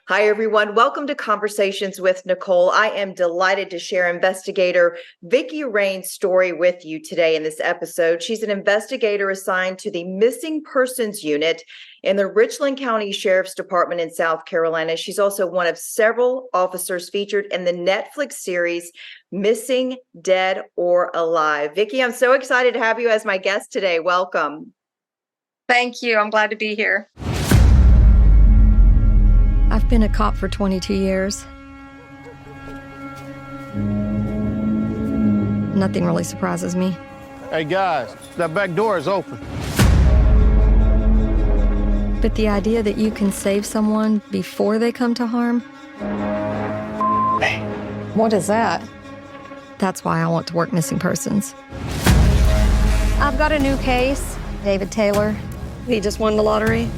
Hi, everyone. Welcome to Conversations with Nicole. I am delighted to share investigator Vicki Rains' story with you today in this episode. She's an investigator assigned to the Missing Persons Unit in the Richland County Sheriff's Department in South Carolina. She's also one of several officers featured in the Netflix series Missing, Dead, or Alive. Vicki, I'm so excited to have you as my guest today. Welcome. Thank you. I'm glad to be here. I've been a cop for 22 years. Nothing really surprises me. Hey guys, that back door is open. But the idea that you can save someone before they come to harm? Hey. What is that? That's why I want to work missing persons. I've got a new case. David Taylor. He just won the lottery.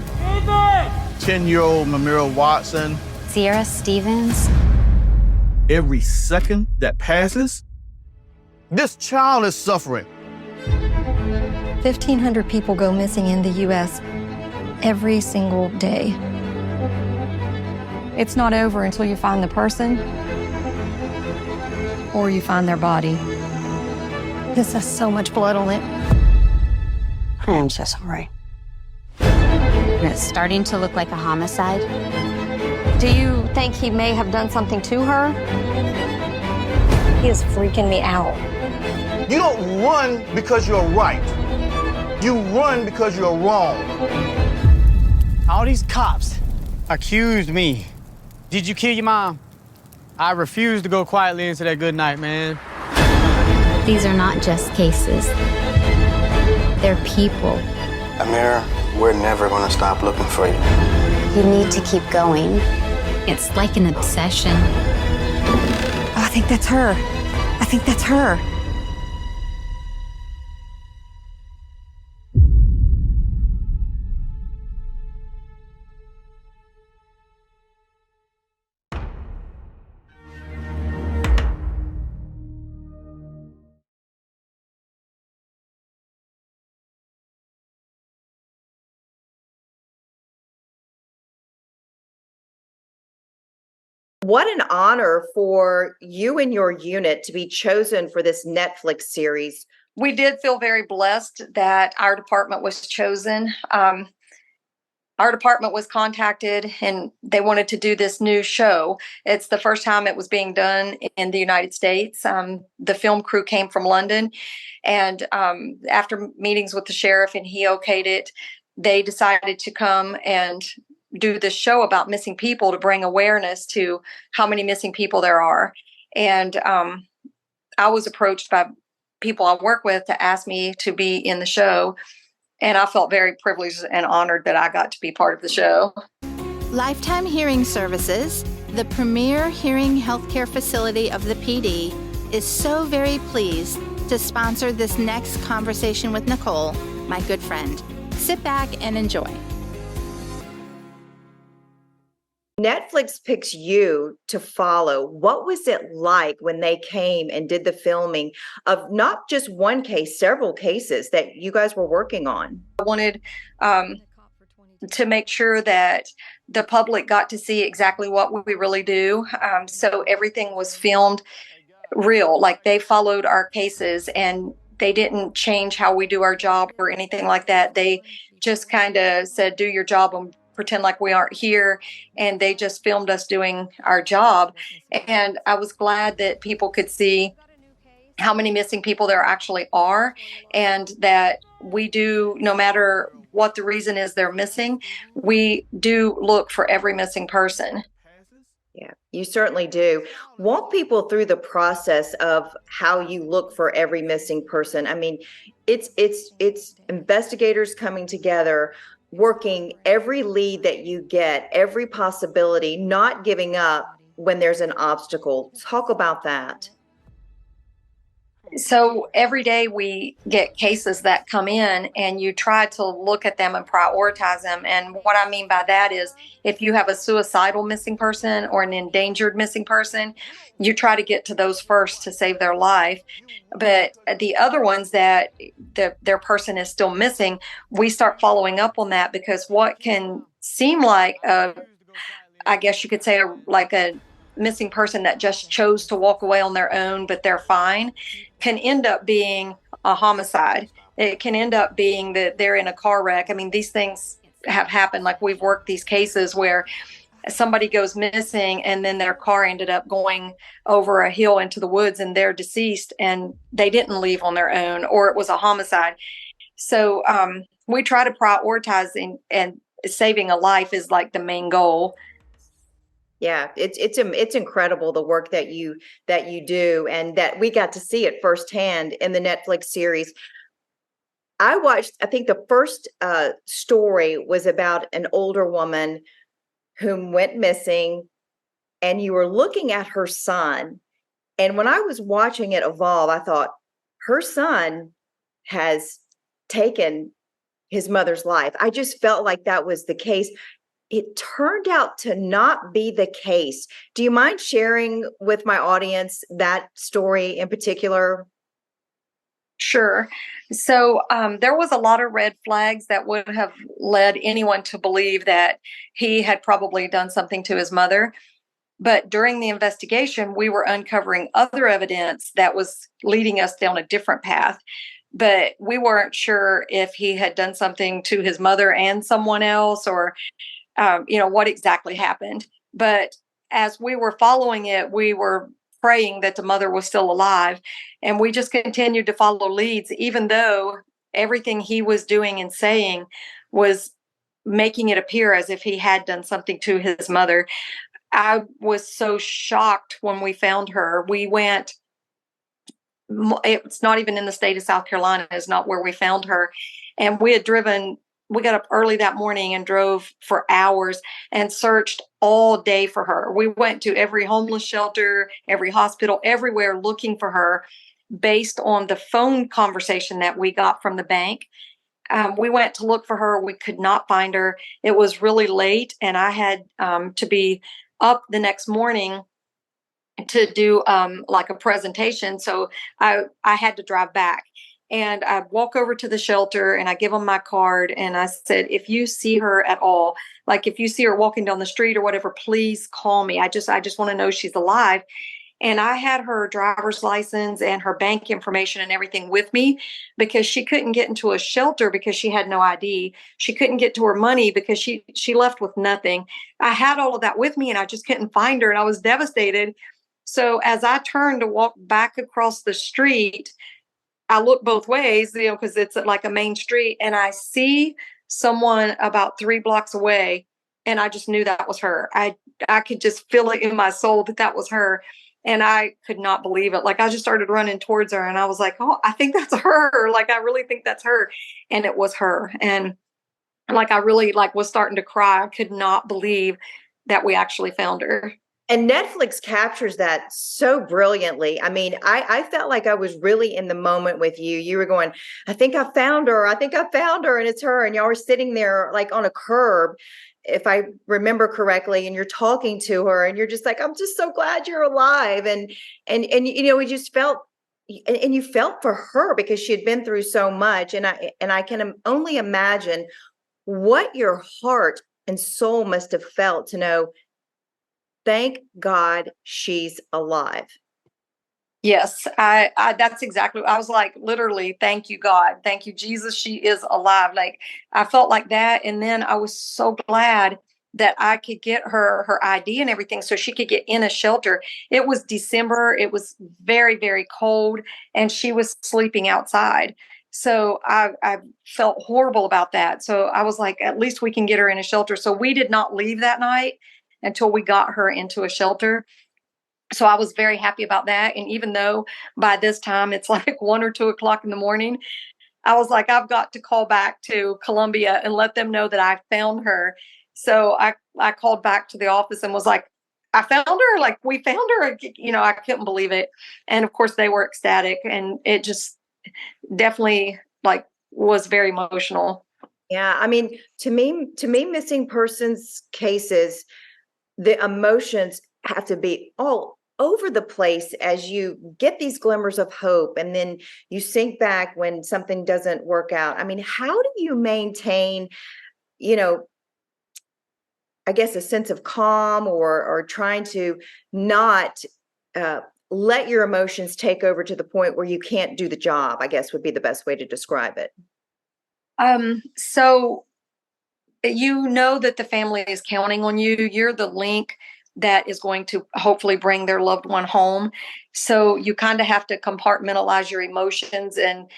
10-year-old Mamira Watson. Sierra Stevens. Every second that passes, this child is suffering. 1,500 people go missing in the U.S. every single day. It's not over until you find the person or you find their body. This has so much blood on it. I am so sorry. It's starting to look like a homicide. Do you think he may have done something to her? He is freaking me out. You don't run because you're right. You run because you're wrong. All these cops accused me. Did you kill your mom? I refuse to go quietly into that good night, man. These are not just cases. They're people. Amira, we're never going to stop looking for you. You need to keep going. It's like an obsession. Oh, I think that's her. I think that's her. What an honor for you and your unit to be chosen for this Netflix series. We did feel very blessed that our department was chosen. Our department was contacted and they wanted to do this new show. It's the first time it was being done in the United States. The film crew came from London, and after meetings with the sheriff and he okayed it, they decided to come and do this show about missing people to bring awareness to how many missing people there are. And I was approached by people I work with to ask me to be in the show. And I felt very privileged and honored that I got to be part of the show. Lifetime Hearing Services, the premier hearing healthcare facility of the PD, is so very pleased to sponsor this next Conversation with Nicole, my good friend. Sit back and enjoy. Netflix picks you to follow. What was it like when they came and did the filming of not just one case, several cases that you guys were working on? I wanted to make sure that the public got to see exactly what we really do. So everything was filmed real, like they followed our cases and they didn't change how we do our job or anything like that. They just kind of said, do your job and pretend like we aren't here, and they just filmed us doing our job. And I was glad that people could see how many missing people there actually are, and that we do, no matter what the reason is they're missing, we do look for every missing person. Yeah, you certainly do. Walk people through the process of how you look for every missing person. I mean, it's investigators coming together, working every lead that you get, every possibility, not giving up when there's an obstacle. Talk about that. So every day we get cases that come in, and you try to look at them and prioritize them. And what I mean by that is, if you have a suicidal missing person or an endangered missing person, you try to get to those first to save their life. But the other ones that their person is still missing, we start following up on that, because what can seem like I guess you could say like a missing person that just chose to walk away on their own, but they're fine, can end up being a homicide. It can end up being that they're in a car wreck. I mean, these things have happened. Like, we've worked these cases where somebody goes missing and then their car ended up going over a hill into the woods and they're deceased and they didn't leave on their own, or it was a homicide. So we try to prioritize, and saving a life is like the main goal. Yeah, it's incredible the work that you do, and that we got to see it firsthand in the Netflix series. I watched, I think the first story was about an older woman whom went missing, and you were looking at her son. And when I was watching it evolve, I thought, her son has taken his mother's life. I just felt like that was the case. It turned out to not be the case. Do you mind sharing with my audience that story in particular? Sure. So there was a lot of red flags that would have led anyone to believe that he had probably done something to his mother. But during the investigation, we were uncovering other evidence that was leading us down a different path. But we weren't sure if he had done something to his mother and someone else, or what exactly happened. But as we were following it, we were praying that the mother was still alive. And we just continued to follow leads, even though everything he was doing and saying was making it appear as if he had done something to his mother. I was so shocked when we found her. We went, it's not even in the state of South Carolina, is not where we found her. And we got up early that morning and drove for hours and searched all day for her. We went to every homeless shelter, every hospital, everywhere looking for her based on the phone conversation that we got from the bank. We went to look for her. We could not find her. It was really late, and I had to be up the next morning to do like a presentation. So I had to drive back. And I walk over to the shelter and I give them my card. And I said, if you see her at all, like if you see her walking down the street or whatever, please call me. I just want to know she's alive. And I had her driver's license and her bank information and everything with me, because she couldn't get into a shelter because she had no ID. She couldn't get to her money because she left with nothing. I had all of that with me and I just couldn't find her, and I was devastated. So as I turned to walk back across the street, I look both ways, because it's like a main street, and I see someone about 3 blocks away, and I just knew that was her. I could just feel it in my soul that was her, and I could not believe it. Like, I just started running towards her, and I was like, "Oh, I think that's her. Like, I really think that's her," and it was her. And like, I really was starting to cry. I could not believe that we actually found her. And Netflix captures that so brilliantly. I mean, I felt like I was really in the moment with you. You were going, I think I found her. I think I found her. And it's her. And y'all were sitting there like on a curb, if I remember correctly, and you're talking to her and you're just like, I'm just so glad you're alive. And we just felt, and you felt for her because she had been through so much. And I can only imagine what your heart and soul must have felt to know, thank God she's alive. Yes, I that's exactly, I was like, literally, thank you, God. Thank you, Jesus. She is alive. Like, I felt like that. And then I was so glad that I could get her ID and everything so she could get in a shelter. It was December. It was very, very cold, and she was sleeping outside. So I felt horrible about that. So I was like, at least we can get her in a shelter. So we did not leave that night until we got her into a shelter. So I was very happy about that. And even though by this time it's like 1 or 2 o'clock in the morning, I was like, I've got to call back to Columbia and let them know that I found her. So I called back to the office and was like, I found her, like we found her, I couldn't believe it. And of course they were ecstatic, and it just definitely like was very emotional. Yeah, I mean, to me, missing persons cases, the emotions have to be all over the place as you get these glimmers of hope, and then you sink back when something doesn't work out. I mean, how do you maintain, you know, I guess a sense of calm, or trying to not uh, let your emotions take over to the point where you can't do the job, I guess would be the best way to describe it. So you know that the family is counting on you. You're the link that is going to hopefully bring their loved one home. So you kind of have to compartmentalize your emotions and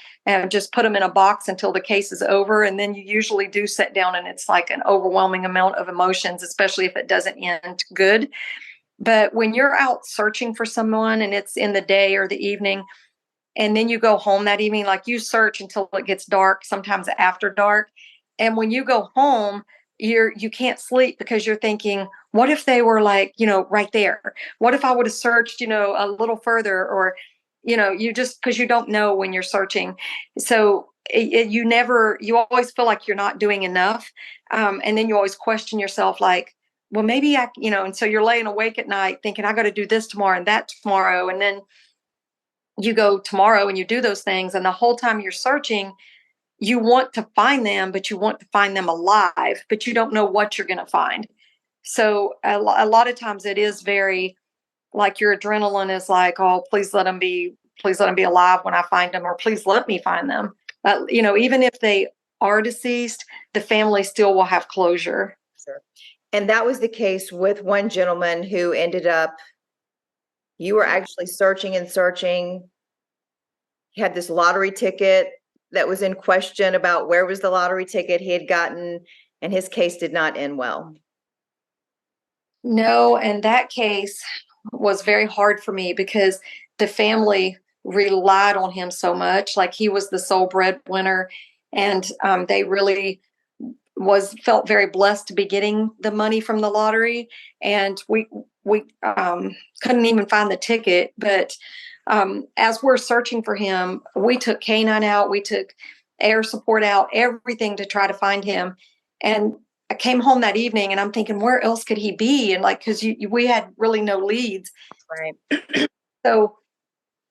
just put them in a box until the case is over. And then you usually do sit down, and it's like an overwhelming amount of emotions, especially if it doesn't end good. But when you're out searching for someone and it's in the day or the evening, and then you go home that evening, like you search until it gets dark, sometimes after dark. And when you go home, you can't sleep because you're thinking, what if they were like, right there? What if I would have searched, a little further? Or, you just, because you don't know when you're searching. So you always feel like you're not doing enough. And then you always question yourself, like, well, maybe and so you're laying awake at night thinking, I got to do this tomorrow and that tomorrow. And then you go tomorrow and you do those things. And the whole time you're searching, you want to find them, but you want to find them alive, but you don't know what you're going to find. So a lot of times it is very like your adrenaline is like, oh, please let them be alive when I find them, or please let me find them. Even if they are deceased, the family still will have closure. Sure. And that was the case with one gentleman who ended up, you were actually searching and searching. He had this lottery ticket that was in question about where was the lottery ticket he had gotten, and his case did not end well. No, and that case was very hard for me because the family relied on him so much. Like he was the sole breadwinner, and they really felt very blessed to be getting the money from the lottery. And we couldn't even find the ticket. But as we're searching for him, we took canine out, we took air support out, everything to try to find him. And I came home that evening and I'm thinking, where else could he be? And like, because we had really no leads. Right. So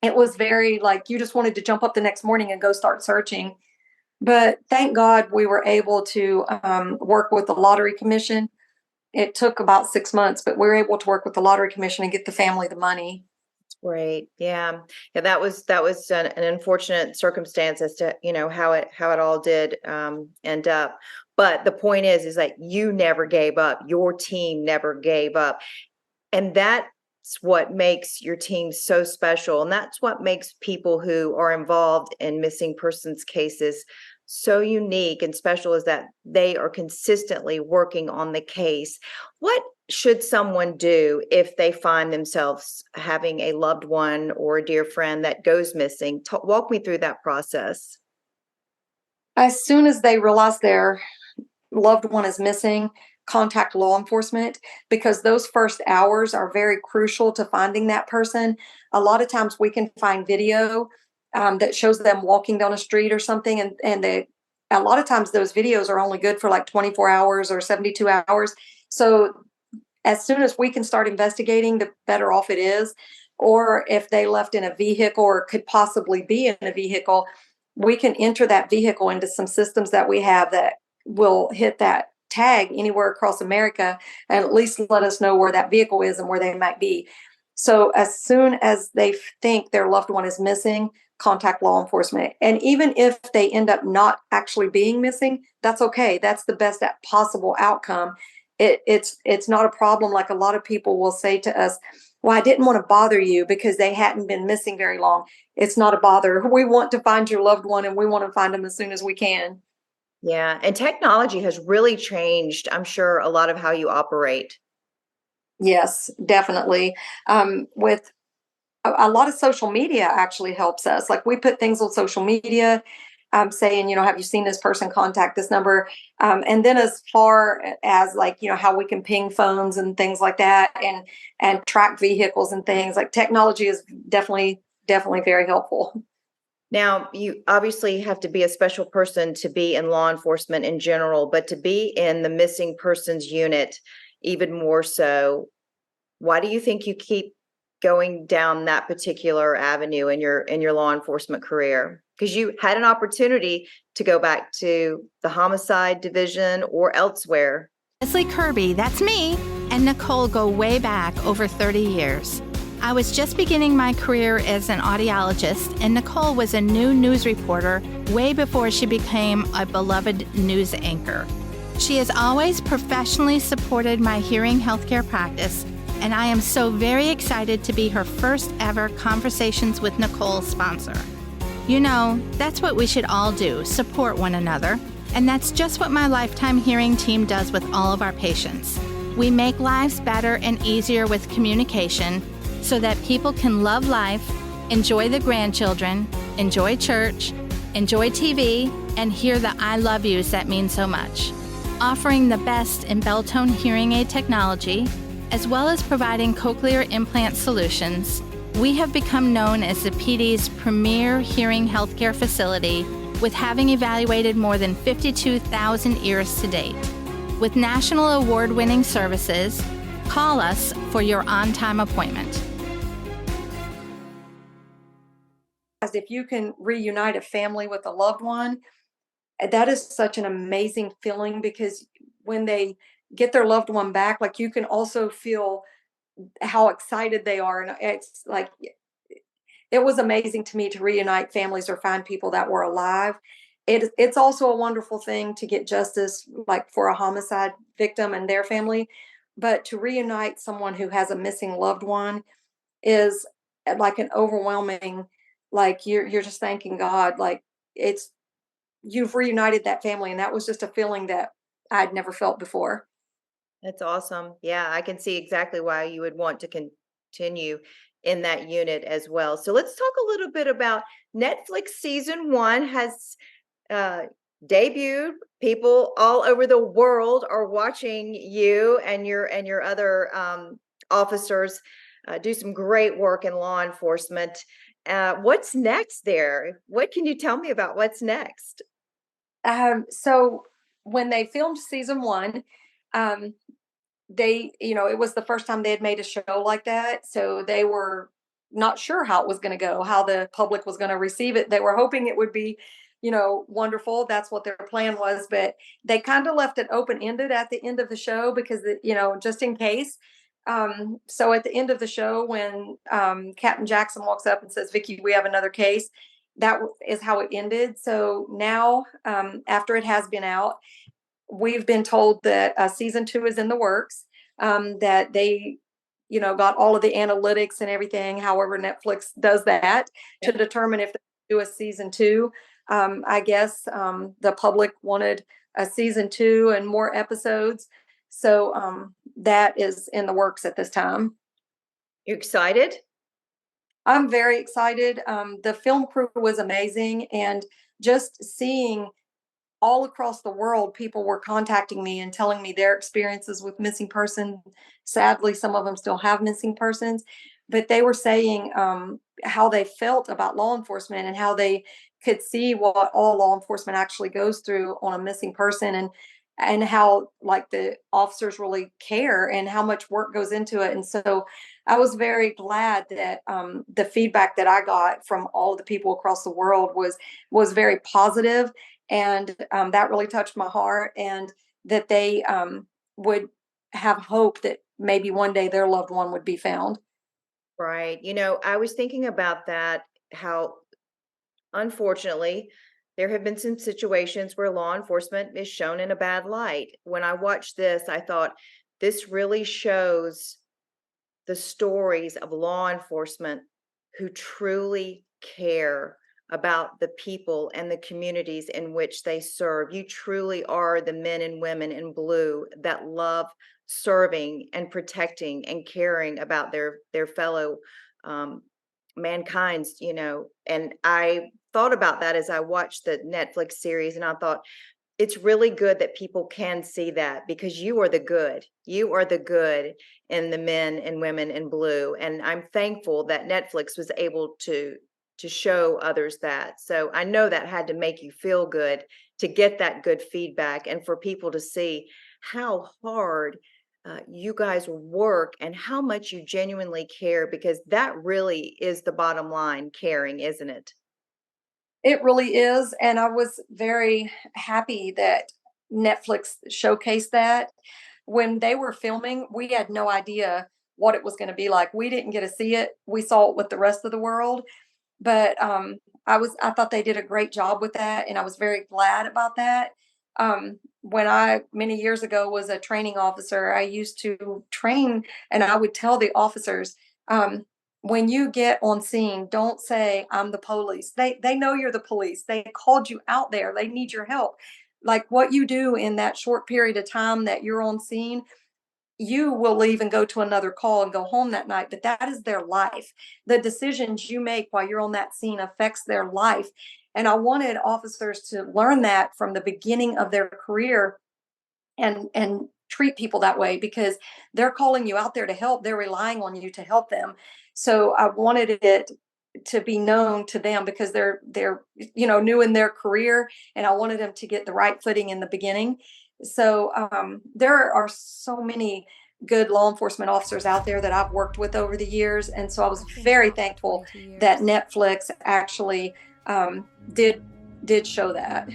it was very like you just wanted to jump up the next morning and go start searching. But thank God we were able to work with the Lottery Commission. It took about 6 months, but we were able to work with the Lottery Commission and get the family the money. Great. Yeah. Yeah. That was an unfortunate circumstance as to, how it all did end up. But the point is that you never gave up. Your team never gave up. And that's what makes your team so special. And that's what makes people who are involved in missing persons cases so unique and special, is that they are consistently working on the case. What should someone do if they find themselves having a loved one or a dear friend that goes missing? Walk me through that process. As soon as they realize their loved one is missing, contact law enforcement, because those first hours are very crucial to finding that person. A lot of times we can find video that shows them walking down a street or something, and a lot of times those videos are only good for like 24 hours or 72 hours. So as soon as we can start investigating, the better off it is. Or if they left in a vehicle or could possibly be in a vehicle, we can enter that vehicle into some systems that we have that will hit that tag anywhere across America and at least let us know where that vehicle is and where they might be. So as soon as they think their loved one is missing, contact law enforcement. And even if they end up not actually being missing, that's okay. That's the best possible outcome. It's not a problem. Like a lot of people will say to us, well, I didn't want to bother you because they hadn't been missing very long. It's not a bother. We want to find your loved one, and we want to find them as soon as we can. Yeah. And technology has really changed, I'm sure, a lot of how you operate. Yes, definitely. With a lot of social media actually helps us. Like we put things on social media. saying, have you seen this person, contact this number. And then as far as like, how we can ping phones and things like that, and track vehicles and things, like technology is definitely very helpful. Now, you obviously have to be a special person to be in law enforcement in general, but to be in the missing persons unit even more so. Why do you think you keep going down that particular avenue in your law enforcement career? Because you had an opportunity to go back to the homicide division or elsewhere. Leslie Kirby, that's me, and Nicole go way back over 30 years. I was just beginning my career as an audiologist, and Nicole was a new news reporter way before she became a beloved news anchor. She has always professionally supported my hearing healthcare practice, and I am so very excited to be her first ever Conversations with Nicole sponsor. That's what we should all do, support one another, and that's just what my Lifetime Hearing team does with all of our patients. We make lives better and easier with communication so that people can love life, enjoy the grandchildren, enjoy church, enjoy TV, and hear the I love yous that mean so much. Offering the best in Belltone hearing aid technology, as well as providing cochlear implant solutions, we have become known as the PD's premier hearing healthcare facility, with having evaluated more than 52,000 ears to date. With national award-winning services, call us for your on-time appointment. If you can reunite a family with a loved one, that is such an amazing feeling, because when they get their loved one back, like, you can also feel how excited they are. And it's like, it was amazing to me to reunite families or find people that were alive. It's also a wonderful thing to get justice, like for a homicide victim and their family, but to reunite someone who has a missing loved one is like an overwhelming, like, you're just thanking God, like, you've reunited that family, and that was just a feeling that I'd never felt before. That's awesome. Yeah, I can see exactly why you would want to continue in that unit as well. So let's talk a little bit about Netflix season 1 has uh, debuted. People all over the world are watching you and your other officers do some great work in law enforcement. What's next there? What can you tell me about what's next? So when they filmed season 1, um, it was the first time they had made a show like that. So they were not sure how it was going to go, how the public was going to receive it. They were hoping it would be, wonderful. That's what their plan was. But they kind of left it open ended at the end of the show, because, just in case. So at the end of the show, when Captain Jackson walks up and says, "Vicki, we have another case," that is how it ended. So now, after it has been out, we've been told that season 2 is in the works, that they, got all of the analytics and everything. However, Netflix does that to determine if they do a season 2. I guess the public wanted a season 2 and more episodes. So that is in the works at this time. You excited? I'm very excited. The film crew was amazing, and just seeing all across the world, people were contacting me and telling me their experiences with missing persons. Sadly, some of them still have missing persons, but they were saying how they felt about law enforcement and how they could see what all law enforcement actually goes through on a missing person, and how, like, the officers really care and how much work goes into it. And so I was very glad that the feedback that I got from all of the people across the world was very positive, and that really touched my heart, and that they would have hope that maybe one day their loved one would be found. Right. I was thinking about that, how unfortunately there have been some situations where law enforcement is shown in a bad light. When I watched this, I thought this really shows the stories of law enforcement who truly care about the people and the communities in which they serve. You truly are the men and women in blue that love serving and protecting and caring about their fellow mankind's, and I thought about that as I watched the Netflix series, and I thought it's really good that people can see that, because you are the good. You are the good in the men and women in blue. And I'm thankful that Netflix was able to show others that. So I know that had to make you feel good to get that good feedback, and for people to see how hard you guys work and how much you genuinely care, because that really is the bottom line, caring, isn't it? It really is. And I was very happy that Netflix showcased that. When they were filming, we had no idea what it was going to be like. We didn't get to see it. We saw it with the rest of the world. But I thought they did a great job with that, and I was very glad about that. When I many years ago was a training officer, I used to train, and I would tell the officers, when you get on scene, don't say I'm the police. They know you're the police. They called you out there. They need your help. Like what you do in that short period of time that you're on scene, you will leave and go to another call and go home that night, but that is their life. The decisions you make while you're on that scene affects their life. And I wanted officers to learn that from the beginning of their career, and treat people that way, because they're calling you out there to help. They're relying on you to help them. So I wanted it to be known to them, because they're new in their career, and I wanted them to get the right footing in the beginning. So there are so many good law enforcement officers out there that I've worked with over the years, and so I was very thankful that Netflix actually did show that.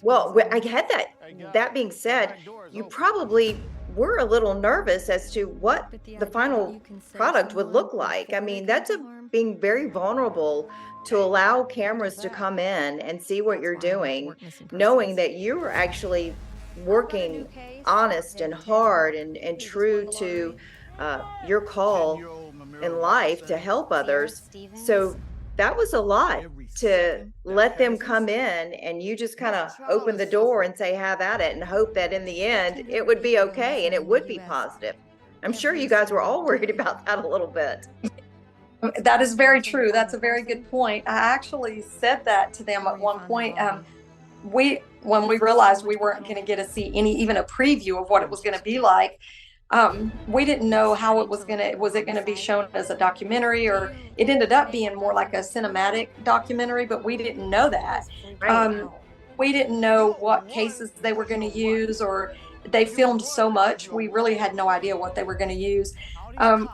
Well, I had that. That being said, you probably were a little nervous as to what the final product would look like. I mean, that's being very vulnerable to allow cameras to come in and see what you're doing, knowing that you are actually working honest and hard and true to your call in life to help others. So that was a lot to let them come in, and you just kind of open the door and say, have at it, and hope that in the end it would be okay and it would be positive. I'm sure you guys were all worried about that a little bit. That is very true. That's a very good point. I actually said that to them at one point. When we realized we weren't going to get to see even a preview of what it was going to be like, we didn't know how was it going to be shown as a documentary, or it ended up being more like a cinematic documentary, but we didn't know that. We didn't know what cases they were going to use, or they filmed so much. We really had no idea what they were going to use.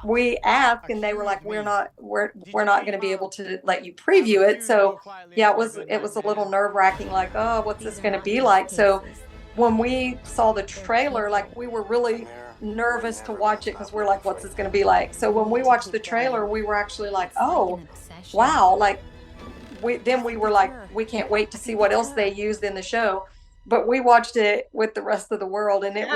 We asked, and they were like, we're not going to be able to let you preview it. So yeah, it was a little nerve-wracking, like, oh, what's this going to be like? So when we saw the trailer, like, we were really nervous to watch it, because we're like, what's this going to be like? So when we watched the trailer, we were actually like, oh wow, like we were like, we can't wait to see what else they used in the show. But we watched it with the rest of the world, and it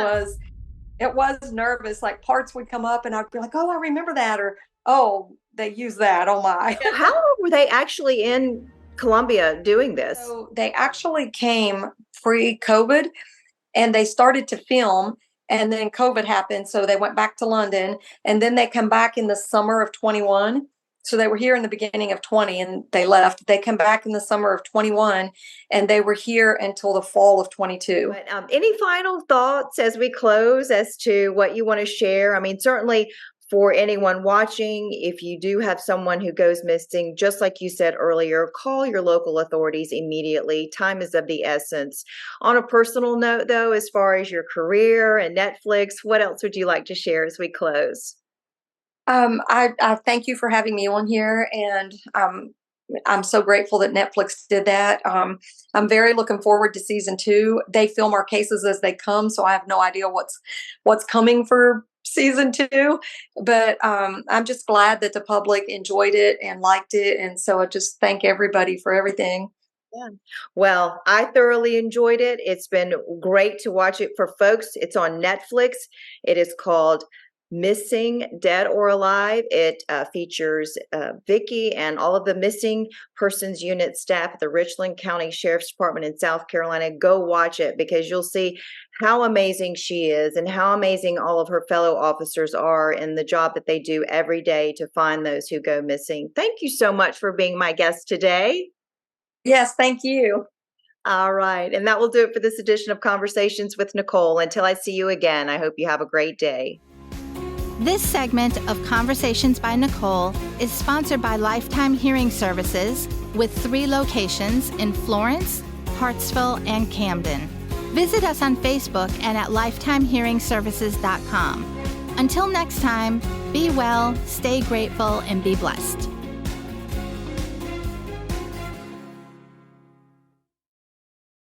was nervous. Like parts would come up and I'd be like, oh, I remember that, or oh, they use that, oh my. How long were they actually in Colombia doing this? So they actually came pre-COVID, and they started to film, and then COVID happened. So they went back to London, and then they come back in the summer of 21. So they were here in the beginning of 20 and they left. They come back in the summer of 21, and they were here until the fall of 22. But, any final thoughts as we close as to what you want to share? I mean, certainly for anyone watching, if you do have someone who goes missing, just like you said earlier, call your local authorities immediately. Time is of the essence. On a personal note, though, as far as your career and Netflix, what else would you like to share as we close? I thank you for having me on here, and I'm so grateful that Netflix did that. I'm very looking forward to season 2. They film our cases as they come, so I have no idea what's coming for season 2. But I'm just glad that the public enjoyed it and liked it, and so I just thank everybody for everything. Yeah. Well, I thoroughly enjoyed it. It's been great to watch it for folks. It's on Netflix. It is called Missing, Dead or Alive. It features Vicki and all of the missing persons unit staff at the Richland County Sheriff's Department in South Carolina. Go watch it, because you'll see how amazing she is and how amazing all of her fellow officers are in the job that they do every day to find those who go missing. Thank you so much for being my guest today. Yes, thank you. All right. And that will do it for this edition of Conversations with Nicole. Until I see you again, I hope you have a great day. This segment of Conversations by Nicole is sponsored by Lifetime Hearing Services with 3 locations in Florence, Hartsville, and Camden. Visit us on Facebook and at lifetimehearingservices.com. Until next time, be well, stay grateful, and be blessed.